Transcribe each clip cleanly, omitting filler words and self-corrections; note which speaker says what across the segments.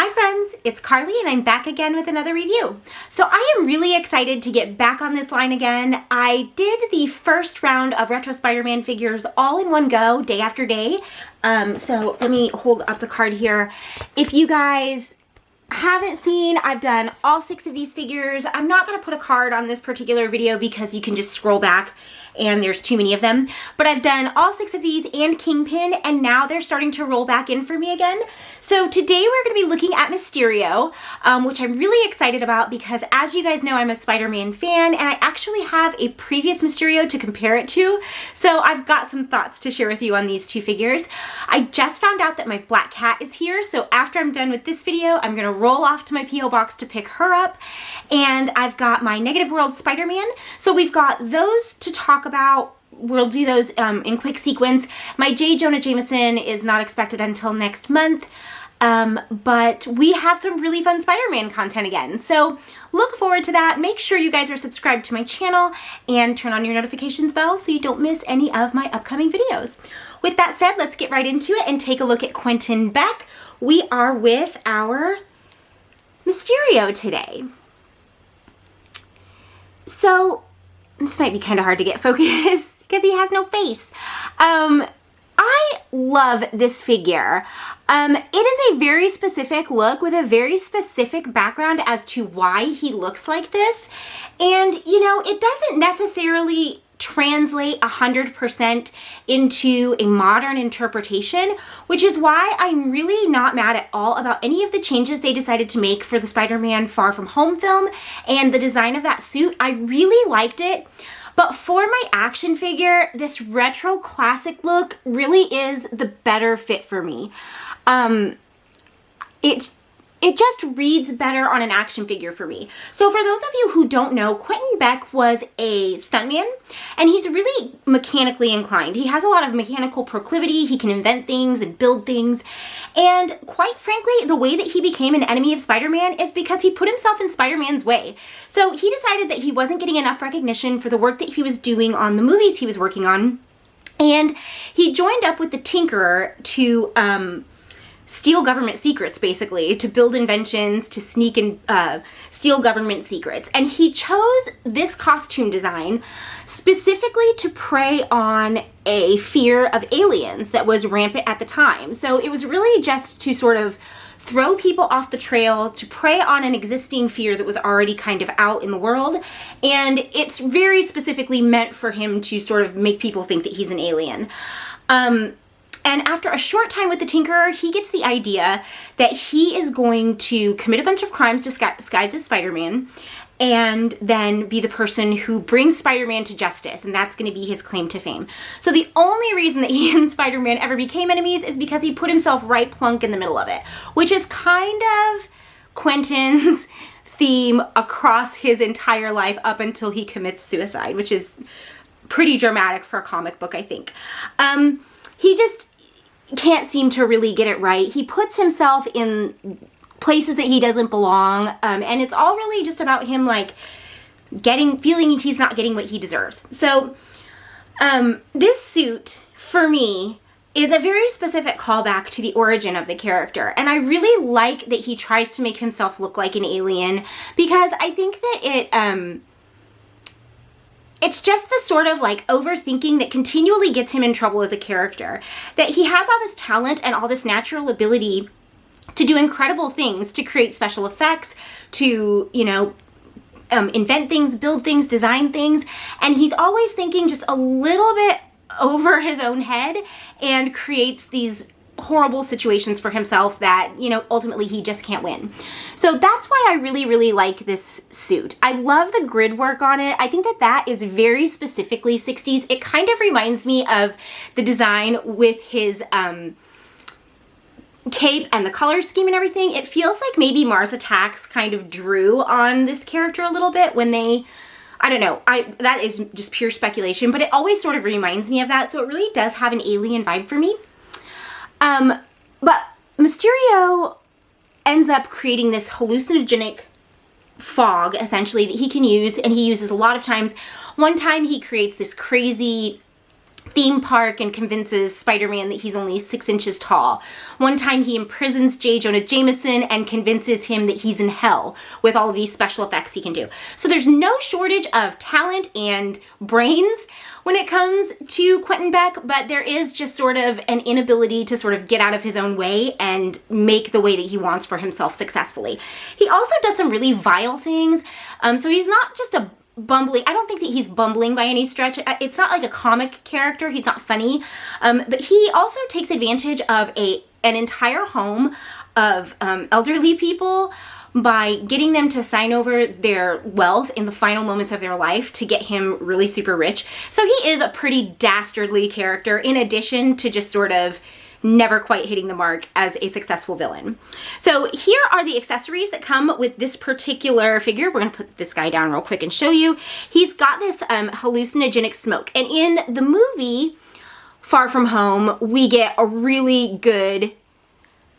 Speaker 1: Hi friends, it's Carly and I'm back again with another review. So I am really excited to get back on this line again. I did the first round of Retro Spider-Man figures all in one go, day after day. So let me hold up the card here. If you guys haven't seen, I've done all 6 of these figures. I'm not going to put a card on this particular video because you can just scroll back and there's too many of them. But I've done all 6 of these and Kingpin, and now they're starting to roll back in for me again. So today we're going to be looking at Mysterio, which I'm really excited about because, as you guys know, I'm a Spider-Man fan, and I actually have a previous Mysterio to compare it to. So I've got some thoughts to share with you on these 2 figures. I just found out that my black cat is here, so after I'm done with this video, I'm going to roll off to my P.O. box to pick her up. And I've got my Negative World Spider-Man. So we've got those to talk about. We'll do those in quick sequence. My J. Jonah Jameson is not expected until next month. But we have some really fun Spider-Man content again. So look forward to that. Make sure you guys are subscribed to my channel and turn on your notifications bell so you don't miss any of my upcoming videos. With that said, let's get right into it and take a look at Quentin Beck. We are with our Mysterio today. So this might be kind of hard to get focused because he has no face. I love this figure. It is a very specific look with a very specific background as to why he looks like this. And, you know, it doesn't necessarily translate 100% into a modern interpretation, which is why I'm really not mad at all about any of the changes they decided to make for the Spider-Man Far From Home film and the design of that suit. I really liked it. But for my action figure, this retro classic look really is the better fit for me. It just reads better on an action figure for me. So for those of you who don't know, Quentin Beck was a stuntman, and he's really mechanically inclined. He has a lot of mechanical proclivity. He can invent things and build things. And quite frankly, the way that he became an enemy of Spider-Man is because he put himself in Spider-Man's way. So he decided that he wasn't getting enough recognition for the work that he was doing on the movies he was working on. And he joined up with the Tinkerer to steal government secrets, basically, to build inventions, to sneak and steal government secrets. And he chose this costume design specifically to prey on a fear of aliens that was rampant at the time. So it was really just to sort of throw people off the trail, to prey on an existing fear that was already kind of out in the world. And it's very specifically meant for him to sort of make people think that he's an alien. And after a short time with the Tinkerer, he gets the idea that he is going to commit a bunch of crimes disguised as Spider-Man and then be the person who brings Spider-Man to justice, and that's going to be his claim to fame. So the only reason that he and Spider-Man ever became enemies is because he put himself right plunk in the middle of it, which is kind of Quentin's theme across his entire life up until he commits suicide, which is pretty dramatic for a comic book, I think. He just can't seem to really get it right. He puts himself in places that he doesn't belong, and it's all really just about him, like, feeling he's not getting what he deserves. So this suit, for me, is a very specific callback to the origin of the character, and I really like that he tries to make himself look like an alien, because I think that it's just the sort of like overthinking that continually gets him in trouble as a character. That he has all this talent and all this natural ability to do incredible things, to create special effects, to, you know, invent things, build things, design things. And he's always thinking just a little bit over his own head and creates these horrible situations for himself that, you know, ultimately he just can't win. So that's why I really, really like this suit. I love the grid work on it. I think that that is very specifically 60s. It kind of reminds me of the design with his cape and the color scheme and everything. It feels like maybe Mars Attacks kind of drew on this character a little bit when they, I don't know, that is just pure speculation, but it always sort of reminds me of that. So it really does have an alien vibe for me. But Mysterio ends up creating this hallucinogenic fog, essentially, that he can use, and he uses a lot of times. One time he creates this crazy theme park and convinces Spider-Man that he's only 6 inches tall. One time he imprisons J. Jonah Jameson and convinces him that he's in hell with all of these special effects he can do. So there's no shortage of talent and brains when it comes to Quentin Beck, but there is just sort of an inability to sort of get out of his own way and make the way that he wants for himself successfully. He also does some really vile things. So he's not just a bumbling, I don't think that he's bumbling by any stretch. It's not like a comic character. He's not funny. But he also takes advantage of an entire home of elderly people by getting them to sign over their wealth in the final moments of their life to get him really super rich. So he is a pretty dastardly character in addition to just sort of never quite hitting the mark as a successful villain. So here are the accessories that come with this particular figure. We're gonna put this guy down real quick and show you. He's got this hallucinogenic smoke. And in the movie Far From Home, we get a really good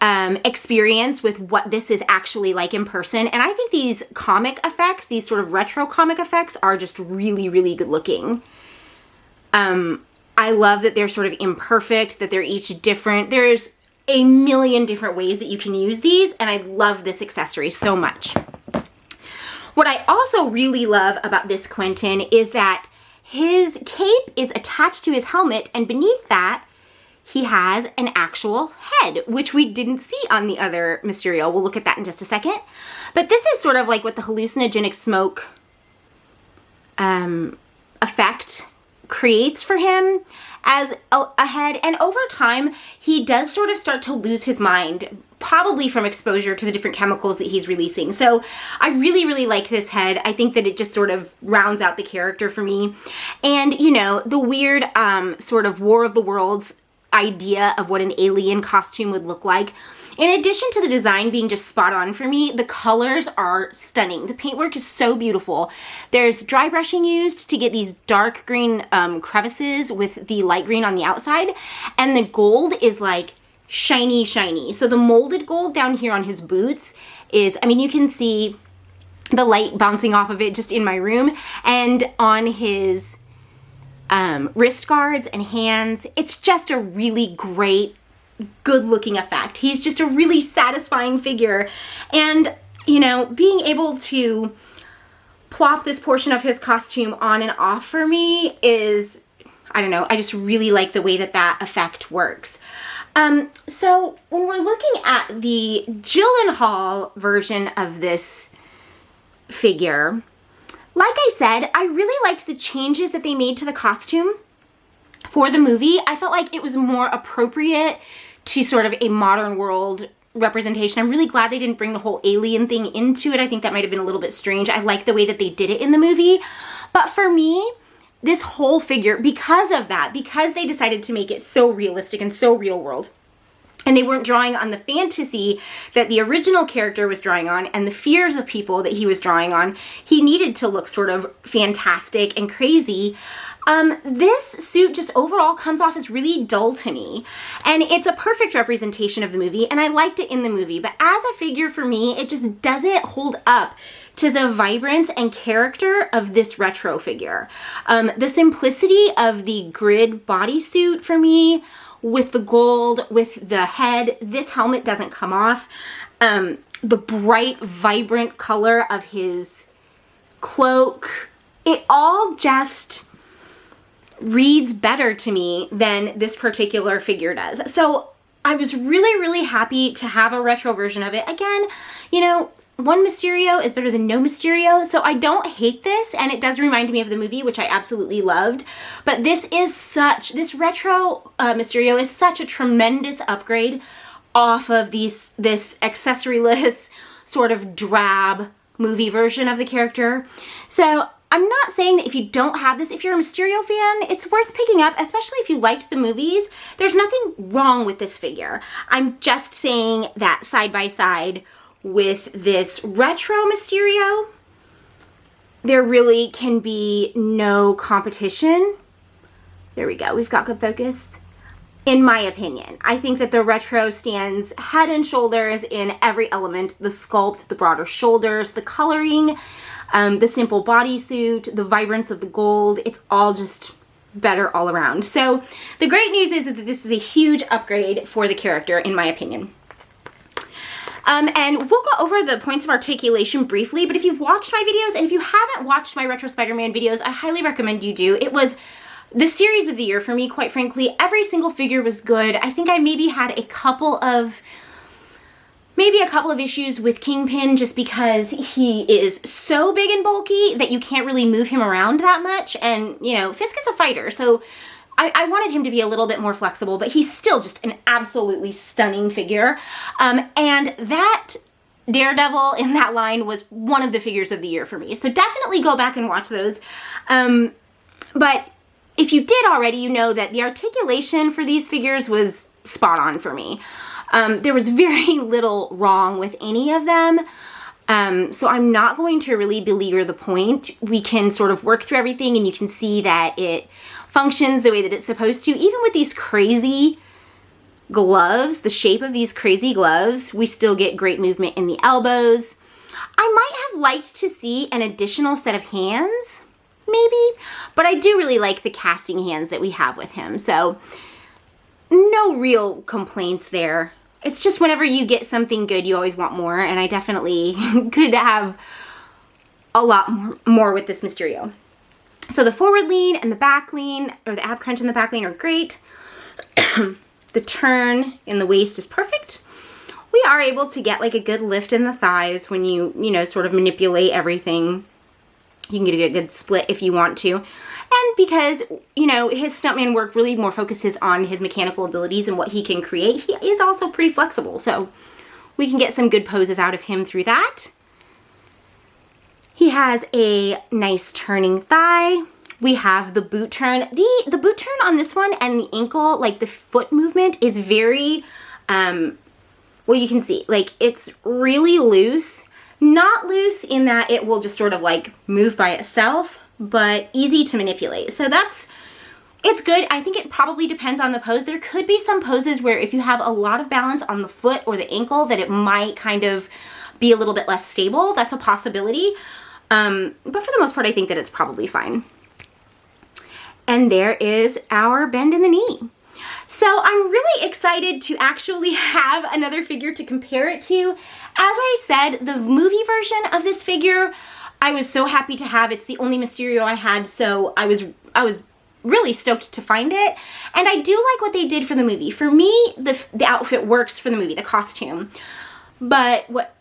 Speaker 1: experience with what this is actually like in person. And I think these comic effects, these sort of retro comic effects, are just really, really good looking. I love that they're sort of imperfect, that they're each different. There's a million different ways that you can use these, and I love this accessory so much. What I also really love about this Quentin is that his cape is attached to his helmet, and beneath that, he has an actual head, which we didn't see on the other Mysterio. We'll look at that in just a second. But this is sort of like what the hallucinogenic smoke effect creates for him as a head. And over time, he does sort of start to lose his mind, probably from exposure to the different chemicals that he's releasing. So I really, really like this head. I think that it just sort of rounds out the character for me. And, you know, the weird sort of War of the Worlds idea of what an alien costume would look like. In addition to the design being just spot on for me, the colors are stunning. The paintwork is so beautiful. There's dry brushing used to get these dark green crevices with the light green on the outside. And the gold is like shiny, shiny. So the molded gold down here on his boots is, I mean, you can see the light bouncing off of it just in my room. And on his wrist guards and hands, it's just a really great, good looking effect. He's just a really satisfying figure. And, you know, being able to plop this portion of his costume on and off for me is, I don't know, I just really like the way that that effect works. So when we're looking at the Gyllenhaal version of this figure, like I said, I really liked the changes that they made to the costume for the movie. I felt like it was more appropriate to sort of a modern world representation. I'm really glad they didn't bring the whole alien thing into it. I think that might have been a little bit strange. I like the way that they did it in the movie. But for me, this whole figure, because of that, because they decided to make it so realistic and so real world, and they weren't drawing on the fantasy that the original character was drawing on and the fears of people that he was drawing on, he needed to look sort of fantastic and crazy. This suit just overall comes off as really dull to me. And it's a perfect representation of the movie, and I liked it in the movie. But as a figure for me, it just doesn't hold up to the vibrance and character of this retro figure. The simplicity of the grid bodysuit for me, with the gold, with the head, this helmet doesn't come off. The bright, vibrant color of his cloak, it all just reads better to me than this particular figure does. So I was really, really happy to have a retro version of it. Again, you know, one Mysterio is better than no Mysterio, so I don't hate this, and it does remind me of the movie, which I absolutely loved. But this retro Mysterio is such a tremendous upgrade off of this accessoryless, sort of drab movie version of the character. So I'm not saying that if you don't have this, if you're a Mysterio fan, it's worth picking up, especially if you liked the movies. There's nothing wrong with this figure. I'm just saying that side by side with this retro Mysterio, there really can be no competition. There we go. We've got good focus. In my opinion, I think that the retro stands head and shoulders in every element. The sculpt, the broader shoulders, the coloring, the simple bodysuit, the vibrance of the gold. It's all just better all around. So the great news is that this is a huge upgrade for the character, in my opinion. And we'll go over the points of articulation briefly, but if you've watched my videos, and if you haven't watched my Retro Spider-Man videos, I highly recommend you do. It was the series of the year for me, quite frankly. Every single figure was good. I think I maybe had a couple of issues with Kingpin just because he is so big and bulky that you can't really move him around that much. And, you know, Fisk is a fighter, so I wanted him to be a little bit more flexible, but he's still just an absolutely stunning figure. And that Daredevil in that line was one of the figures of the year for me. So definitely go back and watch those. But if you did already, you know that the articulation for these figures was spot on for me. There was very little wrong with any of them. So I'm not going to really belabor the point. We can sort of work through everything and you can see that it functions the way that it's supposed to. Even with these crazy gloves, the shape of these crazy gloves, we still get great movement in the elbows. I might have liked to see an additional set of hands, maybe, but I do really like the casting hands that we have with him. So no real complaints there. It's just whenever you get something good, you always want more, and I definitely could have a lot more with this Mysterio. So the forward lean and the back lean, or the ab crunch and the back lean, are great. The turn in the waist is perfect. We are able to get like a good lift in the thighs when you know, sort of manipulate everything. You can get a good split if you want to. And because, you know, his stuntman work really more focuses on his mechanical abilities and what he can create, he is also pretty flexible. So we can get some good poses out of him through that. He has a nice turning thigh. We have the boot turn. The boot turn on this one and the ankle, like the foot movement, is very, well, you can see, like, it's really loose. Not loose in that it will just sort of like move by itself, but easy to manipulate. So it's good. I think it probably depends on the pose. There could be some poses where if you have a lot of balance on the foot or the ankle that it might kind of be a little bit less stable. That's a possibility. But for the most part, I think that it's probably fine. And there is our bend in the knee. So I'm really excited to actually have another figure to compare it to. As I said, the movie version of this figure, I was so happy to have. It's the only Mysterio I had, so I was really stoked to find it. And I do like what they did for the movie. For me, the outfit works for the movie, the costume. But what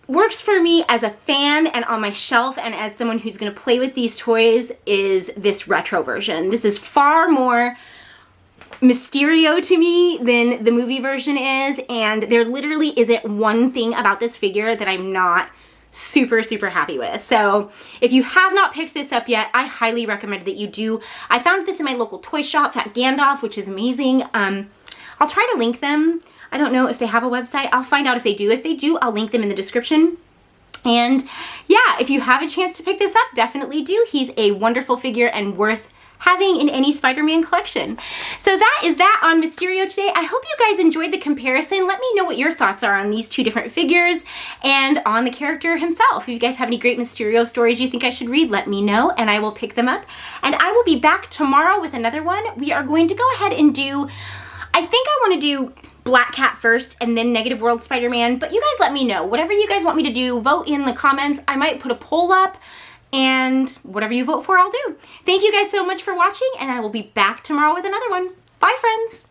Speaker 1: works for me as a fan and on my shelf and as someone who's going to play with these toys is this retro version. This is far more Mysterio to me than the movie version is, and there literally isn't one thing about this figure that I'm not super happy with. So if you have not picked this up yet, I highly recommend that you do. I found this in my local toy shop at Gandalf, which is amazing. I'll try to link them. I don't know if they have a website. I'll find out if they do. If they do, I'll link them in the description. And yeah, if you have a chance to pick this up, definitely do. He's a wonderful figure and worth having in any Spider-Man collection. So that is that on Mysterio today. I hope you guys enjoyed the comparison. Let me know what your thoughts are on these two different figures and on the character himself. If you guys have any great Mysterio stories you think I should read, let me know and I will pick them up. And I will be back tomorrow with another one. We are going to go ahead and do, I think I want to do Black Cat first and then Negative World Spider-Man, but you guys let me know. Whatever you guys want me to do, vote in the comments. I might put a poll up. And whatever you vote for, I'll do. Thank you guys so much for watching, and I will be back tomorrow with another one. Bye, friends.